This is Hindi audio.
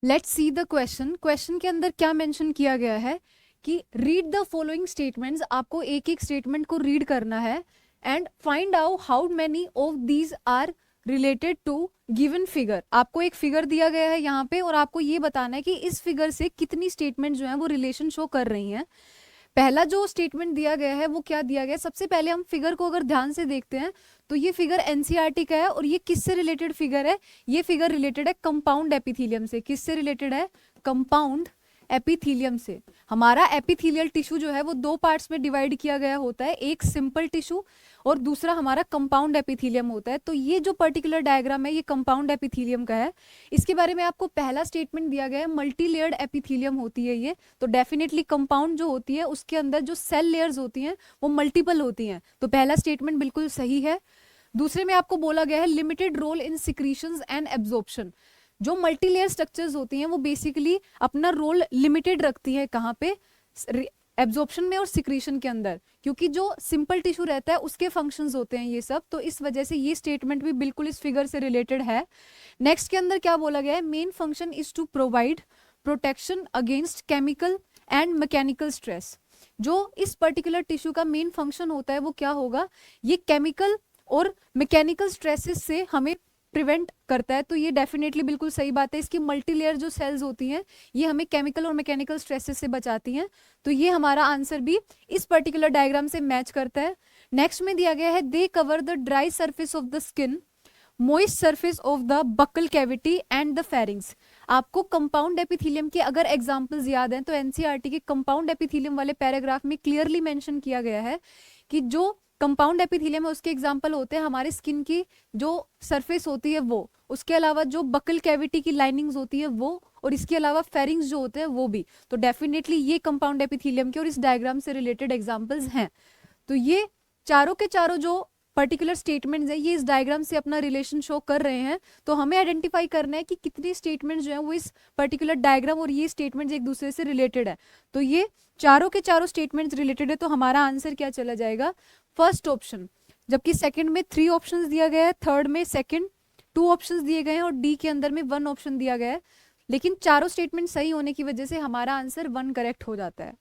Let's see the question. Question के अंदर क्या मेंशन किया गया है कि रीड द फॉलोइंग स्टेटमेंट्स। आपको एक एक स्टेटमेंट को रीड करना है and find out how many of these are related to given figure. आपको एक फिगर दिया गया है यहाँ पे और आपको ये बताना है कि इस फिगर से कितनी स्टेटमेंट जो है वो रिलेशन शो कर रही हैं। पहला जो स्टेटमेंट दिया गया है वो क्या दिया गया है, सबसे पहले हम फिगर को अगर ध्यान से देखते हैं तो ये फिगर एनसीईआरटी का है और ये किससे रिलेटेड फिगर है, ये फिगर रिलेटेड है कंपाउंड एपिथेलियम से। किससे रिलेटेड है? कंपाउंड एपिथेलियम से। हमारा एपिथेलियल टिश्यू जो है वो दो पार्ट्स में डिवाइड किया गया होता है, एक सिंपल टिश्यू और दूसरा हमारा कंपाउंड एपिथेलियम होता है। तो ये जो पर्टिकुलर डायग्राम है ये कंपाउंड एपिथेलियम का है। इसके बारे में आपको पहला स्टेटमेंट दिया गया है मल्टी लेयर्ड एपिथेलियम होती है ये, तो डेफिनेटली कंपाउंड जो होती है उसके अंदर जो सेल लेयर्स होती हैं वो मल्टीपल होती हैं, तो पहला स्टेटमेंट बिल्कुल सही है। दूसरे में आपको बोला गया है limited role in secretions and absorption. जो मल्टीलेयर स्ट्रक्चर्स होती हैं वो बेसिकली अपना रोल लिमिटेड रखती है, कहाँ पे? एब्जॉर्प्शन में और सिक्रीशन के अंदर, क्योंकि जो सिंपल टिश्यू रहता है उसके फंक्शंस होते हैं ये सब, तो इस वजह से ये स्टेटमेंट भी बिल्कुल इस फिगर से रिलेटेड है। नेक्स्ट के अंदर क्या बोला गया है? Main function is to provide protection against chemical and mechanical stress. जो इस पर्टिकुलर टिश्यू का मेन फंक्शन होता है वो क्या होगा? ये केमिकल और मैकेनिकल स्ट्रेसेस से हमें प्रिवेंट करता है, तो ये डेफिनेटली बिल्कुल सही बात है। इसकी मल्टीलेयर जो सेल्स होती हैं ये हमें केमिकल और मैकेनिकल स्ट्रेसेस से बचाती हैं, तो ये हमारा आंसर भी इस पर्टिकुलर डायग्राम से मैच करता है। नेक्स्ट में दिया गया है they cover the dry surface of the skin, moist surface of the buccal cavity and the pharynx. आपको कंपाउंड एपिथेलियम के अगर एग्जांपल्स याद हैं तो एनसीईआरटी के कंपाउंड एपिथेलियम वाले पैराग्राफ में क्लियरली मेंशन किया गया है कि जो कंपाउंड एपिथेलियम है उसके एग्जांपल होते हैं हमारे स्किन की जो सरफेस होती है वो, उसके अलावा जो बकल कैविटी की लाइनिंग्स होती है वो, और इसके अलावा फेरिंग्स जो होते हैं वो भी। तो डेफिनेटली ये कंपाउंड एपिथेलियम के और इस डायग्राम से रिलेटेड एग्जांपल्स हैं। तो ये चारों के चारों जो पर्टिकुलर स्टेटमेंट्स हैं ये इस डायग्राम से अपना रिलेशन शो कर रहे हैं। तो हमें आइडेंटिफाई करना है कि कितने स्टेटमेंट्स जो हैं वो इस पर्टिकुलर डायग्राम और ये स्टेटमेंट्स एक दूसरे से रिलेटेड है। तो ये चारों के चारों स्टेटमेंट्स रिलेटेड है, तो हमारा आंसर क्या चला जाएगा? First option. जबकि सेकंड में 3 ऑप्शंस दिया गया है, थर्ड में सेकंड 2 ऑप्शंस दिए गए हैं और डी के अंदर में 1 ऑप्शन दिया गया है, लेकिन चारों स्टेटमेंट सही होने की वजह से हमारा आंसर 1 करेक्ट हो जाता है।